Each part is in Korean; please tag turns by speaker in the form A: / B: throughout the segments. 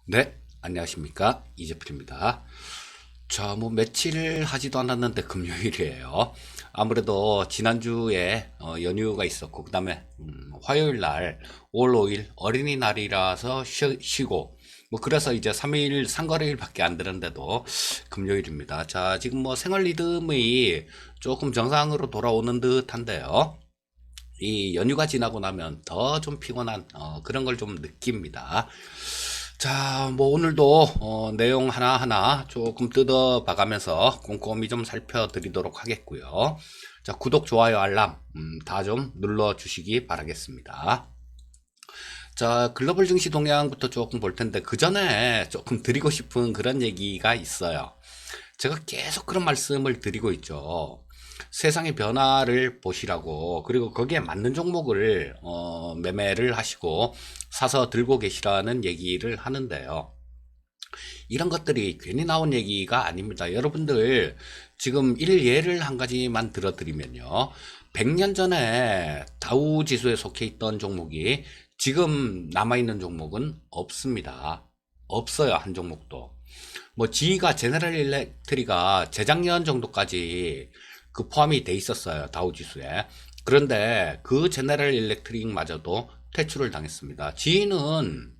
A: 네, 안녕하십니까. 이재필입니다. 자, 뭐 며칠 하지도 않았는데 금요일이에요. 아무래도 지난주에 연휴가 있었고, 그 다음에 화요일 날, 올 5일 어린이날이라서 쉬고, 뭐 그래서 이제 3일 상거래일밖에 안 되는데도 금요일입니다. 자, 지금 뭐 생활 리듬이 조금 정상으로 돌아오는 듯한데요. 이 연휴가 지나고 나면 더 좀 피곤한 그런 걸 좀 느낍니다. 자, 뭐 오늘도 내용 하나하나 조금 뜯어봐가면서 꼼꼼히 좀 살펴드리도록 하겠고요. 자, 구독, 좋아요, 알람 다 좀 눌러주시기 바라겠습니다. 자, 글로벌 증시 동향부터 조금 볼 텐데 그 전에 조금 드리고 싶은 그런 얘기가 있어요. 제가 계속 그런 말씀을 드리고 있죠. 세상의 변화를 보시라고, 그리고 거기에 맞는 종목을 매매를 하시고 사서 들고 계시라는 얘기를 하는데요. 이런 것들이 괜히 나온 얘기가 아닙니다. 여러분들 지금 일예를 한 가지만 들어드리면요. 100년 전에 다우 지수에 속해 있던 종목이 지금 남아있는 종목은 없습니다. 없어요. 한 종목도. 뭐 지가 제너럴 일렉트리가 재작년 정도까지 그 포함이 돼 있었어요. 다우지수에. 그런데 그 제너럴 일렉트릭마저도 퇴출을 당했습니다. 지는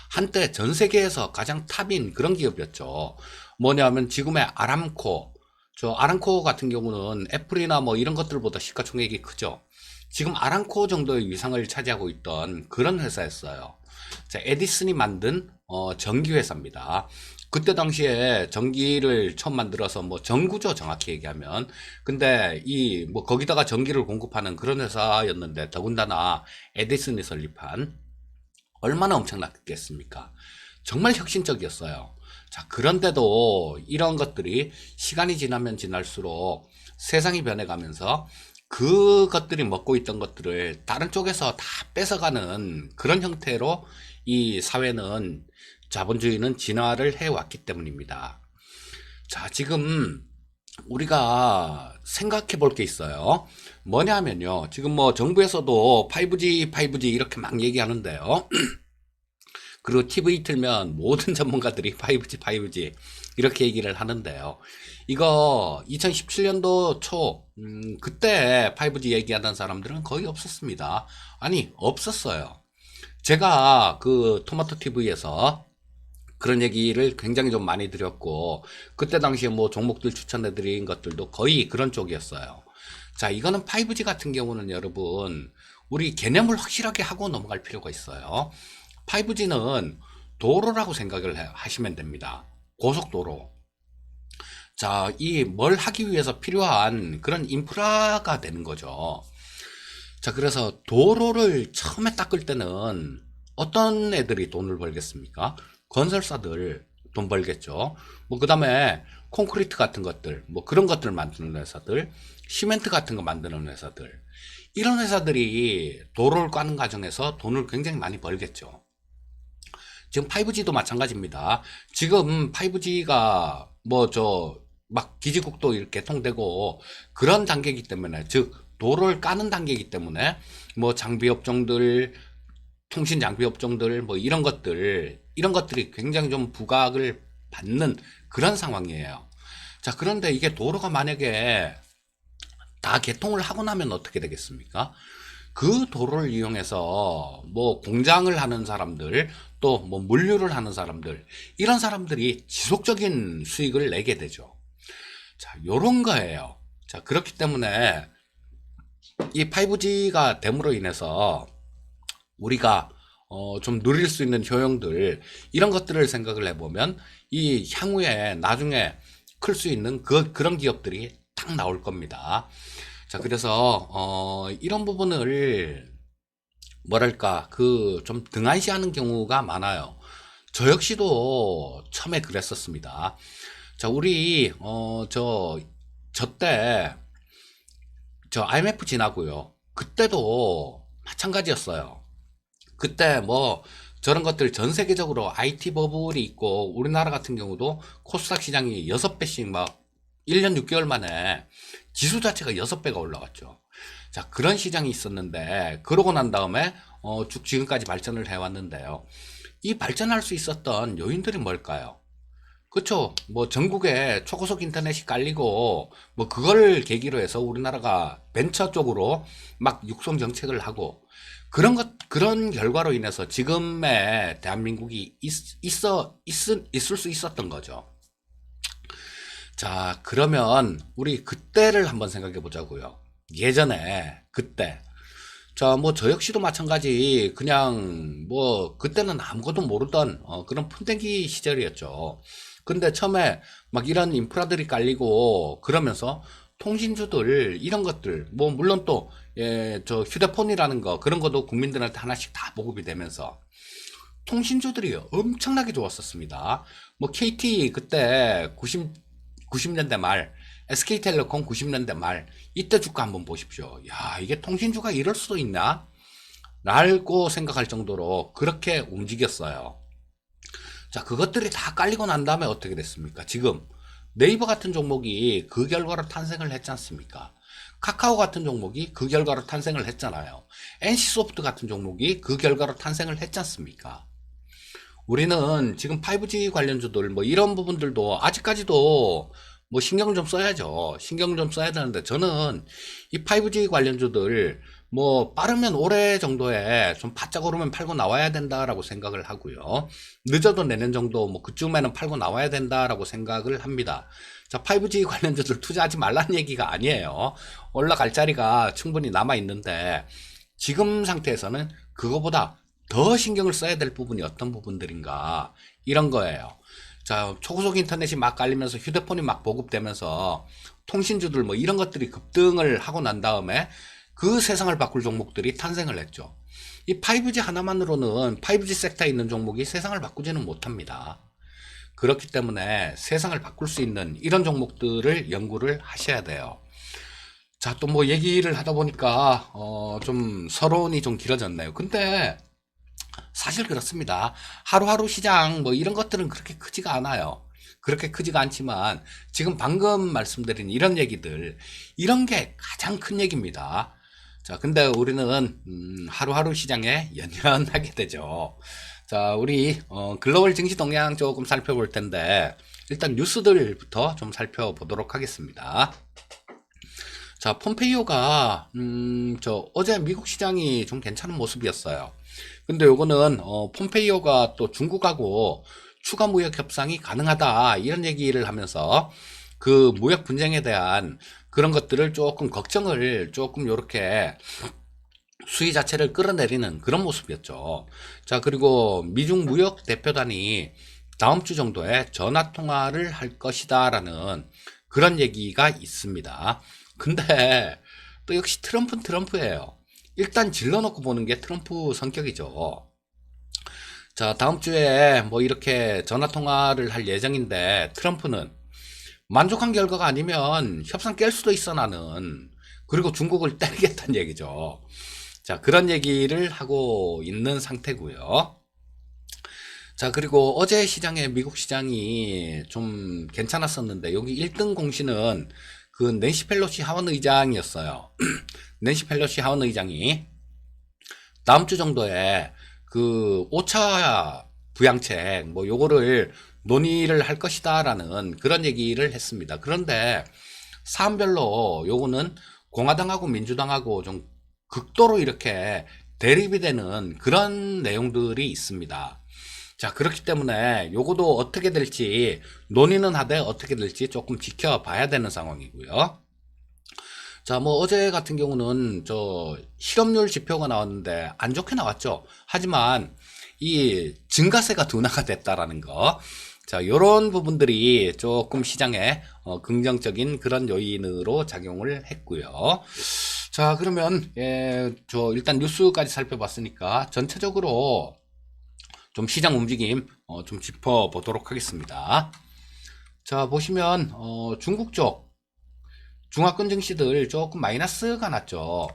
A: 한때 전 세계에서 가장 탑인 그런 기업이었죠. 뭐냐면 지금의 아람코, 저 아람코 같은 경우는 애플이나 뭐 이런 것들보다 시가총액이 크죠. 지금 아람코 정도의 위상을 차지하고 있던 그런 회사였어요. 자, 에디슨이 만든 전기 회사입니다. 그때 당시에 전기를 처음 만들어서 뭐 전구죠, 정확히 얘기하면. 근데 이 뭐 거기다가 전기를 공급하는 그런 회사였는데 더군다나 에디슨이 설립한 얼마나 엄청났겠습니까? 정말 혁신적이었어요. 자, 그런데도 이런 것들이 시간이 지나면 지날수록 세상이 변해가면서 그것들이 먹고 있던 것들을 다른 쪽에서 다 뺏어가는 그런 형태로 이 사회는 자본주의는 진화를 해왔기 때문입니다. 자, 지금 우리가 생각해 볼 게 있어요. 뭐냐면요. 지금 뭐 정부에서도 5G, 5G 이렇게 막 얘기하는데요. 그리고 TV 틀면 모든 전문가들이 5G, 5G 이렇게 얘기를 하는데요. 이거 2017년도 초 그때 5G 얘기하던 사람들은 거의 없었습니다. 아니, 없었어요. 제가 그 토마토 TV에서 그런 얘기를 굉장히 좀 많이 드렸고, 그때 당시에 뭐 종목들 추천해 드린 것들도 거의 그런 쪽이었어요. 자, 이거는 5G 같은 경우는 여러분, 우리 개념을 확실하게 하고 넘어갈 필요가 있어요. 5G는 도로라고 생각을 하시면 됩니다. 고속도로. 자, 이 뭘 하기 위해서 필요한 그런 인프라가 되는 거죠. 자, 그래서 도로를 처음에 닦을 때는 어떤 애들이 돈을 벌겠습니까? 건설사들 돈 벌겠죠. 뭐, 그 다음에 콘크리트 같은 것들, 뭐 그런 것들 만드는 회사들, 시멘트 같은 거 만드는 회사들. 이런 회사들이 도로를 까는 과정에서 돈을 굉장히 많이 벌겠죠. 지금 5G도 마찬가지입니다. 지금 5G가 뭐 막 기지국도 이렇게 개통되고 그런 단계이기 때문에, 즉 도로를 까는 단계이기 때문에 뭐 장비 업종들, 통신 장비 업종들 뭐 이런 것들이 굉장히 좀 부각을 받는 그런 상황이에요. 자, 그런데 이게 도로가 만약에 다 개통을 하고 나면 어떻게 되겠습니까? 그 도로를 이용해서 뭐 공장을 하는 사람들, 또 뭐 물류를 하는 사람들, 이런 사람들이 지속적인 수익을 내게 되죠. 자, 요런 거예요. 자, 그렇기 때문에 이 5G가 됨으로 인해서 우리가 좀 누릴 수 있는 효용들, 이런 것들을 생각을 해보면 이 향후에 나중에 클 수 있는 그런 기업들이 딱 나올 겁니다. 자, 그래서 이런 부분을 뭐랄까 그 좀 등한시하는 경우가 많아요. 저 역시도 처음에 그랬었습니다. 자, 우리 저때 저 IMF 지나고요. 그때도 마찬가지였어요. 그때 뭐 저런 것들 전 세계적으로 IT 버블이 있고, 우리나라 같은 경우도 코스닥 시장이 6배씩 막 1년 6개월 만에 지수 자체가 6배가 올라갔죠. 자, 그런 시장이 있었는데, 그러고 난 다음에 쭉 지금까지 발전을 해왔는데요. 이 발전할 수 있었던 요인들이 뭘까요? 그쵸. 뭐 전국에 초고속 인터넷이 깔리고 뭐 그걸 계기로 해서 우리나라가 벤처 쪽으로 막 육성 정책을 하고 그런 결과로 인해서 지금의 대한민국이 있을 수 있었던 거죠. 자, 그러면 우리 그때를 한번 생각해 보자고요. 예전에 그때. 자, 뭐 저 역시도 마찬가지 그냥 뭐 그때는 아무것도 모르던 그런 푼댕기 시절이었죠. 근데 처음에 막 이런 인프라들이 깔리고 그러면서 통신주들 이런 것들 뭐 물론 또 저 휴대폰이라는 거 그런 것도 국민들한테 하나씩 다 보급이 되면서 통신주들이 엄청나게 좋았었습니다. 뭐 KT 그때 90년대 말, SK텔레콤 90년대 말, 이때 주가 한번 보십시오. 야, 이게 통신주가 이럴 수도 있나? 라고 생각할 정도로 그렇게 움직였어요. 자, 그것들이 다 깔리고 난 다음에 어떻게 됐습니까? 지금 네이버 같은 종목이 그 결과로 탄생을 했지 않습니까? 카카오 같은 종목이 그 결과로 탄생을 했잖아요. NC소프트 같은 종목이 그 결과로 탄생을 했지 않습니까? 우리는 지금 5G 관련주들 뭐 이런 부분들도 아직까지도 뭐 신경 좀 써야죠. 신경 좀 써야 되는데 저는 이 5G 관련주들 뭐 빠르면 올해 정도에 좀 바짝 오르면 팔고 나와야 된다라고 생각을 하고요. 늦어도 내년 정도 뭐 그쯤에는 팔고 나와야 된다라고 생각을 합니다. 자, 5G 관련주들 투자하지 말라는 얘기가 아니에요. 올라갈 자리가 충분히 남아 있는데 지금 상태에서는 그거보다 더 신경을 써야 될 부분이 어떤 부분들인가 이런 거예요. 자, 초고속 인터넷이 막 깔리면서 휴대폰이 막 보급되면서 통신주들 뭐 이런 것들이 급등을 하고 난 다음에 그 세상을 바꿀 종목들이 탄생을 했죠. 이 5G 하나만으로는 5G 섹터에 있는 종목이 세상을 바꾸지는 못합니다. 그렇기 때문에 세상을 바꿀 수 있는 이런 종목들을 연구를 하셔야 돼요. 자, 또 뭐 얘기를 하다 보니까 좀 서론이 좀 길어졌네요. 근데 사실 그렇습니다. 하루하루 시장 뭐 이런 것들은 그렇게 크지가 않아요. 그렇게 크지가 않지만 지금 방금 말씀드린 이런 얘기들 이런 게 가장 큰 얘기입니다. 자, 근데 우리는 하루하루 시장에 연연하게 되죠. 자, 우리 글로벌 증시 동향 조금 살펴볼 텐데 일단 뉴스들부터 좀 살펴보도록 하겠습니다. 자, 폼페이오가 저 어제 미국 시장이 좀 괜찮은 모습이었어요. 근데 요거는 폼페이오가 또 중국하고 추가 무역 협상이 가능하다 이런 얘기를 하면서 그 무역 분쟁에 대한 그런 것들을 조금 걱정을 조금 요렇게 수위 자체를 끌어내리는 그런 모습이었죠. 자, 그리고 미중 무역 대표단이 다음 주 정도에 전화 통화를 할 것이다라는 그런 얘기가 있습니다. 근데 또 역시 트럼프는 트럼프예요. 일단 질러놓고 보는 게 트럼프 성격이죠. 자, 다음 주에 뭐 이렇게 전화 통화를 할 예정인데 트럼프는 만족한 결과가 아니면 협상 깰 수도 있어 나는. 그리고 중국을 때리겠다는 얘기죠. 자, 그런 얘기를 하고 있는 상태고요. 자, 그리고 어제 시장에 미국 시장이 좀 괜찮았었는데 여기 1등 공시는 그 낸시 펠로시 하원 의장이었어요. 낸시 펠로시 하원 의장이 다음 주 정도에 그 5차 부양책 뭐 요거를 논의를 할 것이다라는 그런 얘기를 했습니다. 그런데 사안별로 요거는 공화당하고 민주당하고 좀 극도로 이렇게 대립이 되는 그런 내용들이 있습니다. 자, 그렇기 때문에 요거도 어떻게 될지 논의는 하되 어떻게 될지 조금 지켜봐야 되는 상황이고요. 자, 뭐 어제 같은 경우는 저 실업률 지표가 나왔는데 안 좋게 나왔죠. 하지만 이 증가세가 둔화가 됐다라는 거. 자, 요런 부분들이 조금 시장에 긍정적인 그런 요인으로 작용을 했고요. 자, 그러면 저 일단 뉴스까지 살펴봤으니까 전체적으로 좀 시장 움직임 좀 짚어보도록 하겠습니다. 자, 보시면 중국 쪽 중화권 증시들 조금 마이너스가 났죠.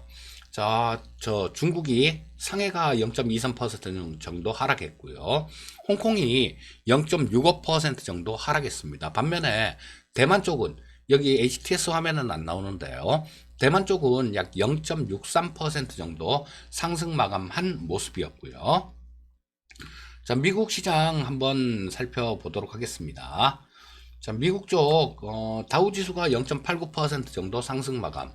A: 자, 저 중국이 상해가 0.23% 정도 하락했고요. 홍콩이 0.65% 정도 하락했습니다. 반면에 대만 쪽은 여기 HTS 화면은 안 나오는데요. 대만 쪽은 약 0.63% 정도 상승 마감한 모습이었고요. 자, 미국 시장 한번 살펴보도록 하겠습니다. 자, 미국 쪽 다우 지수가 0.89% 정도 상승 마감,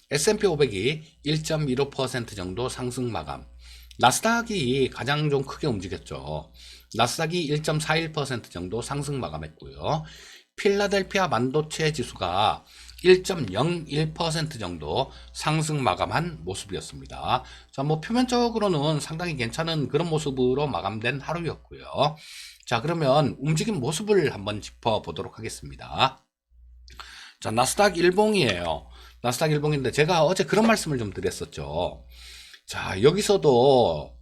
A: S&P 500이 1.15% 정도 상승 마감, 나스닥이 가장 좀 크게 움직였죠. 나스닥이 1.41% 정도 상승 마감했고요. 필라델피아 반도체 지수가 1.01% 정도 상승 마감한 모습이었습니다. 자, 뭐 표면적으로는 상당히 괜찮은 그런 모습으로 마감된 하루였고요. 자, 그러면 움직임 모습을 한번 짚어보도록 하겠습니다. 자, 나스닥 일봉이에요. 나스닥 일봉인데 제가 어제 그런 말씀을 좀 드렸었죠. 자, 여기서도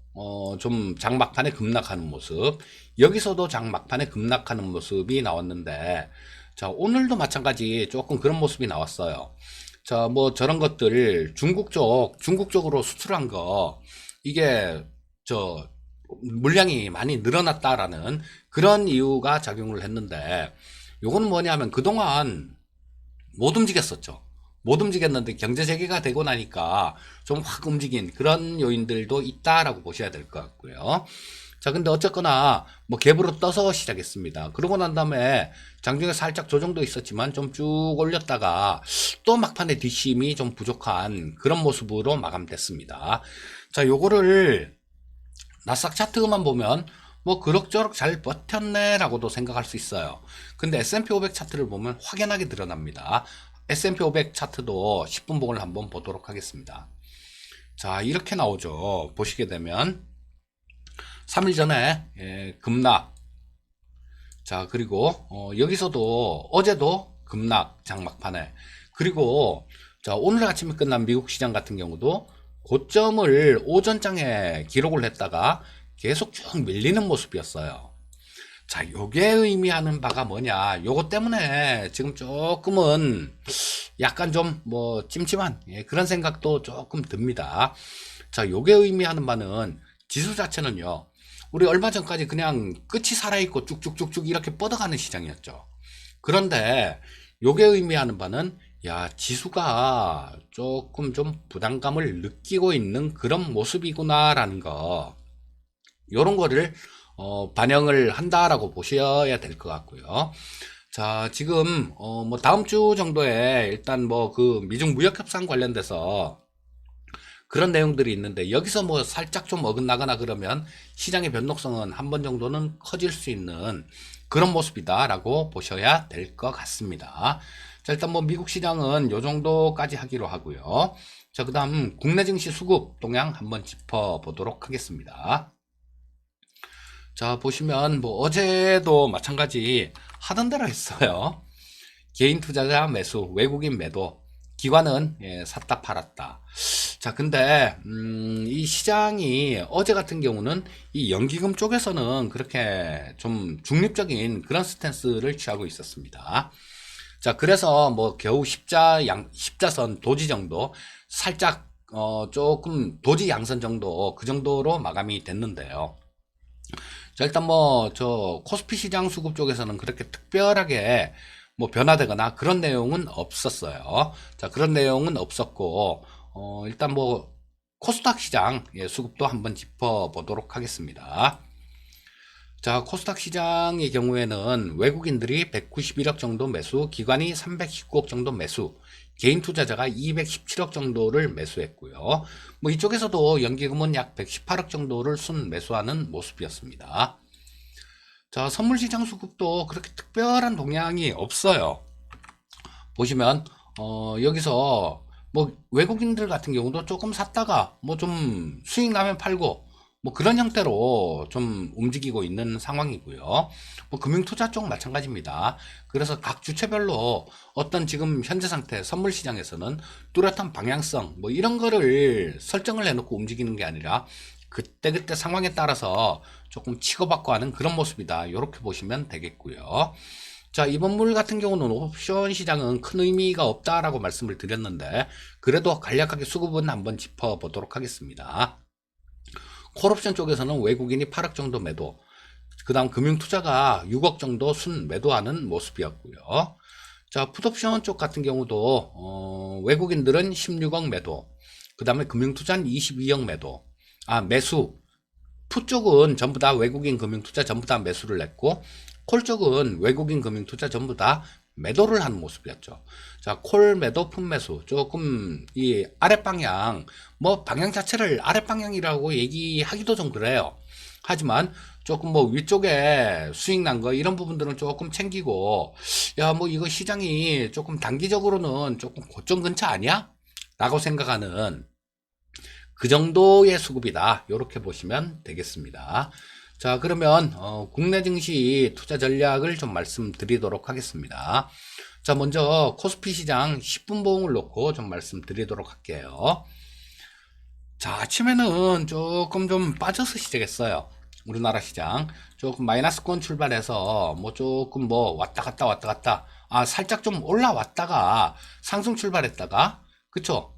A: 좀 장막판에 급락하는 모습, 여기서도 장막판에 급락하는 모습이 나왔는데, 자, 오늘도 마찬가지 조금 그런 모습이 나왔어요. 자, 뭐 저런 것들 중국 쪽으로 수출한 거, 이게 저 물량이 많이 늘어났다라는 그런 이유가 작용을 했는데, 요건 뭐냐면 그동안 못 움직였었죠. 못 움직였는데 경제 재개가 되고 나니까 좀 확 움직인 그런 요인들도 있다라고 보셔야 될 것 같고요. 자, 근데 어쨌거나 뭐 갭으로 떠서 시작했습니다. 그러고 난 다음에 장중에 살짝 조정도 있었지만 좀 쭉 올렸다가 또 막판에 뒷심이 좀 부족한 그런 모습으로 마감됐습니다. 자, 요거를 나스닥 차트만 보면 뭐 그럭저럭 잘 버텼네 라고도 생각할 수 있어요. 근데 S&P 500 차트를 보면 확연하게 드러납니다. S&P 500 차트도 10분 봉을 한번 보도록 하겠습니다. 자, 이렇게 나오죠. 보시게 되면 3일 전에 급락. 자, 그리고 여기서도 어제도 급락 장막판에, 그리고 자, 오늘 아침에 끝난 미국 시장 같은 경우도 고점을 오전장에 기록을 했다가 계속 쭉 밀리는 모습이었어요. 자, 요게 의미하는 바가 뭐냐, 요거 때문에 지금 조금은 약간 좀 뭐 찜찜한 그런 생각도 조금 듭니다. 자, 요게 의미하는 바는 지수 자체는요, 우리 얼마 전까지 그냥 끝이 살아있고 쭉쭉쭉쭉 이렇게 뻗어가는 시장이었죠. 그런데 요게 의미하는 바는, 야, 지수가 조금 좀 부담감을 느끼고 있는 그런 모습이구나라는 거, 요런 거를 반영을 한다라고 보셔야 될 것 같고요. 자, 지금 뭐 다음 주 정도에 일단 뭐 그 미중 무역 협상 관련돼서 그런 내용들이 있는데, 여기서 뭐 살짝 좀 어긋나거나 그러면 시장의 변동성은 한 번 정도는 커질 수 있는 그런 모습이다라고 보셔야 될 것 같습니다. 자, 일단 뭐 미국 시장은 요 정도까지 하기로 하고요. 자, 그다음 국내 증시 수급 동향 한번 짚어보도록 하겠습니다. 자, 보시면 뭐 어제도 마찬가지 하던 대로 했어요. 개인 투자자 매수, 외국인 매도, 기관은 샀다 팔았다. 자, 근데 이 시장이 어제 같은 경우는 이 연기금 쪽에서는 그렇게 좀 중립적인 그런 스탠스를 취하고 있었습니다. 자, 그래서 뭐 겨우 십자선 도지 정도 살짝 조금 도지 양선 정도 그 정도로 마감이 됐는데요. 자, 일단 뭐 저 코스피 시장 수급 쪽에서는 그렇게 특별하게 뭐 변화되거나 그런 내용은 없었어요. 자, 그런 내용은 없었고 일단 뭐 코스닥 시장 수급도 한번 짚어보도록 하겠습니다. 자, 코스닥 시장의 경우에는 외국인들이 191억 정도 매수, 기관이 319억 정도 매수, 개인 투자자가 217억 정도를 매수했고요. 뭐 이쪽에서도 연기금은 약 118억 정도를 순 매수하는 모습이었습니다. 자, 선물 시장 수급도 그렇게 특별한 동향이 없어요. 보시면 여기서 뭐 외국인들 같은 경우도 조금 샀다가 뭐 좀 수익 나면 팔고 뭐 그런 형태로 좀 움직이고 있는 상황이고요. 뭐 금융투자 쪽 마찬가지입니다. 그래서 각 주체별로 어떤 지금 현재 상태 선물 시장에서는 뚜렷한 방향성 뭐 이런 거를 설정을 해놓고 움직이는 게 아니라 그때그때 상황에 따라서 조금 치고받고 하는 그런 모습이다, 이렇게 보시면 되겠고요. 자, 이번 물 같은 경우는 옵션 시장은 큰 의미가 없다라고 말씀을 드렸는데, 그래도 간략하게 수급은 한번 짚어보도록 하겠습니다. 콜옵션 쪽에서는 외국인이 8억 정도 매도, 그 다음 금융투자가 6억 정도 순 매도하는 모습이었고요. 자, 풋옵션 쪽 같은 경우도 외국인들은 16억 매도, 그 다음에 금융투자는 22억 매도, 매수, 푸 쪽은 전부 다 외국인 금융투자 전부 다 매수를 했고, 콜 쪽은 외국인 금융투자 전부 다 매도를 하는 모습이었죠. 자, 콜 매도, 풋 매수. 조금 이 아랫방향, 뭐 방향 자체를 아랫방향이라고 얘기하기도 좀 그래요. 하지만 조금 뭐 위쪽에 수익 난 거 이런 부분들은 조금 챙기고, 야, 뭐 이거 시장이 조금 단기적으로는 조금 고점 근처 아니야? 라고 생각하는 그 정도의 수급이다. 이렇게 보시면 되겠습니다. 자, 그러면 국내 증시 투자 전략을 좀 말씀드리도록 하겠습니다. 자, 먼저 코스피 시장 10분 봉을 놓고 좀 말씀드리도록 할게요. 자, 아침에는 조금 좀 빠져서 시작했어요. 우리나라 시장 조금 마이너스권 출발해서 뭐 조금 뭐 왔다 갔다 왔다 갔다, 살짝 좀 올라왔다가 상승 출발했다가, 그쵸,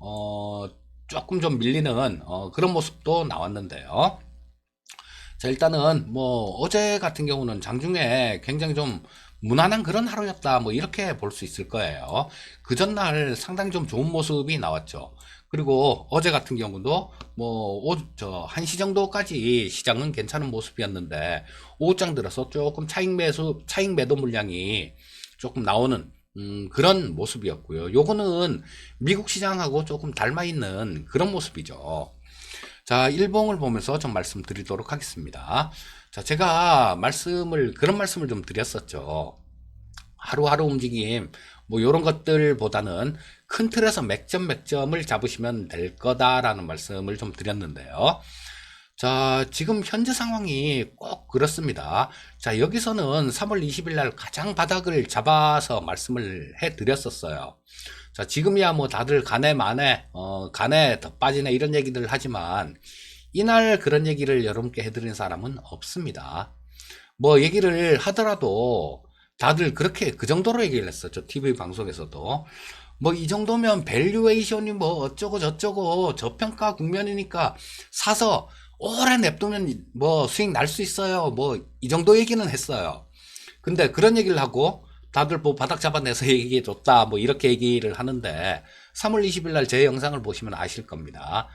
A: 조금 좀 밀리는 그런 모습도 나왔는데요. 자, 일단은 뭐 어제 같은 경우는 장중에 굉장히 좀 무난한 그런 하루였다, 뭐 이렇게 볼 수 있을 거예요. 그 전날 상당히 좀 좋은 모습이 나왔죠. 그리고 어제 같은 경우도 뭐 1시 정도까지 시장은 괜찮은 모습이었는데, 오후장 들어서 조금 차익 매도 물량이 조금 나오는 그런 모습이었고요. 요거는 미국 시장하고 조금 닮아 있는 그런 모습이죠. 자, 일봉을 보면서 좀 말씀드리도록 하겠습니다. 자, 제가 그런 말씀을 좀 드렸었죠. 하루하루 움직임, 뭐, 요런 것들보다는 큰 틀에서 맥점을 잡으시면 될 거다라는 말씀을 좀 드렸는데요. 자, 지금 현재 상황이 꼭 그렇습니다. 자, 여기서는 3월 20일 날 가장 바닥을 잡아서 말씀을 해 드렸었어요. 자, 지금이야 뭐 다들 간에 더 빠지네 이런 얘기들 하지만, 이날 그런 얘기를 여러분께 해드린 사람은 없습니다. 뭐 얘기를 하더라도 다들 그렇게 그 정도로 얘기를 했었죠. TV 방송에서도. 뭐 이 정도면 밸류에이션이 뭐 어쩌고 저쩌고 저평가 국면이니까 사서 오래 냅두면 뭐 수익 날 수 있어요. 뭐 이 정도 얘기는 했어요. 근데 그런 얘기를 하고 다들 뭐 바닥 잡아내서 얘기해 줬다 뭐 이렇게 얘기를 하는데, 3월 20일 날 제 영상을 보시면 아실 겁니다.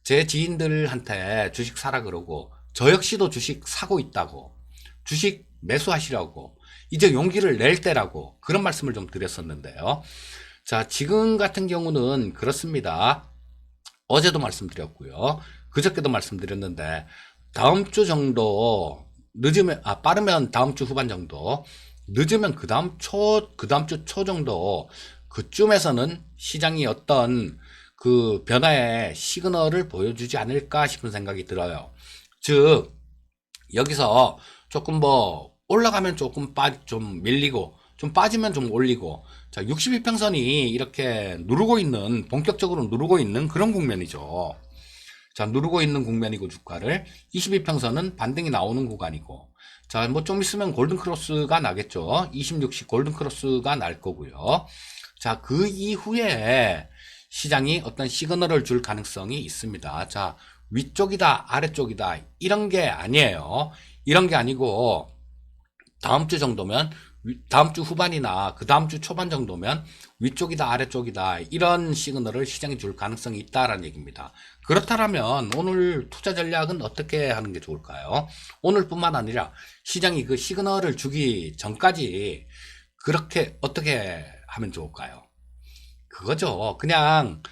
A: 제 지인들한테 주식 사라 그러고, 저 역시도 주식 사고 있다고, 주식 매수하시라고, 이제 용기를 낼 때라고 그런 말씀을 좀 드렸었는데요. 자, 지금 같은 경우는 그렇습니다. 어제도 말씀드렸고요. 그저께도 말씀드렸는데, 다음 주 정도 빠르면 다음 주 후반 정도, 늦으면 그 다음 주 초 정도, 그쯤에서는 시장이 어떤 그 변화의 시그널을 보여주지 않을까 싶은 생각이 들어요. 즉, 여기서 조금 뭐 올라가면 좀 밀리고, 좀 빠지면 좀 올리고, 자, 62평선이 이렇게 본격적으로 누르고 있는 그런 국면이죠. 자, 누르고 있는 국면이고, 주가를 22평선은 반등이 나오는 구간이고, 자, 뭐 좀 있으면 골든크로스가 나겠죠. 26시 골든크로스가 날 거고요. 자, 그 이후에 시장이 어떤 시그널을 줄 가능성이 있습니다. 자, 위쪽이다 아래쪽이다 이런 게 아니에요. 이런 게 아니고, 다음 주 정도면, 다음 주 후반이나 그 다음 주 초반 정도면 위쪽이다 아래쪽이다 이런 시그널을 시장이 줄 가능성이 있다라는 얘기입니다. 그렇다면 오늘 투자 전략은 어떻게 하는 게 좋을까요? 오늘뿐만 아니라 시장이 그 시그널을 주기 전까지 그렇게 어떻게 하면 좋을까요? 그거죠. 그냥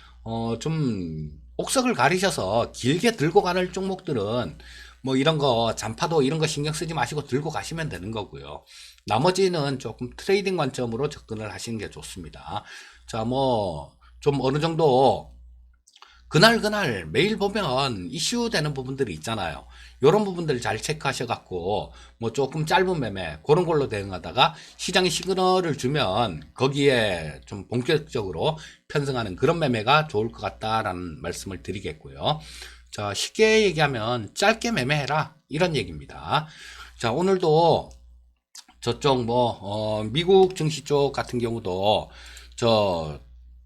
A: 좀 옥석을 가리셔서 길게 들고 가는 종목들은 뭐 이런 거 잔파도 이런 거 신경 쓰지 마시고 들고 가시면 되는 거고요. 나머지는 조금 트레이딩 관점으로 접근을 하시는 게 좋습니다. 자, 뭐 좀 어느 정도 그날 매일 보면 이슈 되는 부분들이 있잖아요. 이런 부분들 잘 체크하셔 갖고 뭐 조금 짧은 매매 그런 걸로 대응하다가, 시장이 시그널을 주면 거기에 좀 본격적으로 편승하는 그런 매매가 좋을 것 같다라는 말씀을 드리겠고요. 자, 쉽게 얘기하면 짧게 매매해라 이런 얘기입니다. 자, 오늘도 저쪽 미국 증시 쪽 같은 경우도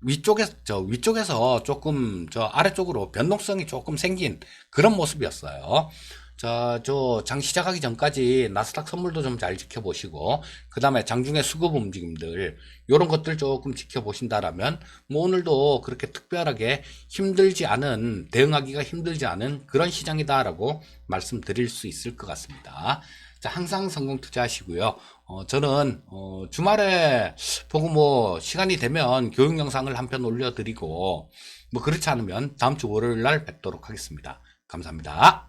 A: 위쪽에서 조금 아래쪽으로 변동성이 조금 생긴 그런 모습이었어요. 자, 저 장 시작하기 전까지 나스닥 선물도 좀 잘 지켜보시고, 그 다음에 장중에 수급 움직임들, 요런 것들 조금 지켜보신다라면, 뭐 오늘도 그렇게 특별하게 힘들지 않은, 대응하기가 힘들지 않은 그런 시장이다라고 말씀드릴 수 있을 것 같습니다. 자, 항상 성공 투자하시고요. 저는, 주말에 보고 뭐, 시간이 되면 교육 영상을 한 편 올려드리고, 뭐, 그렇지 않으면 다음 주 월요일 날 뵙도록 하겠습니다. 감사합니다.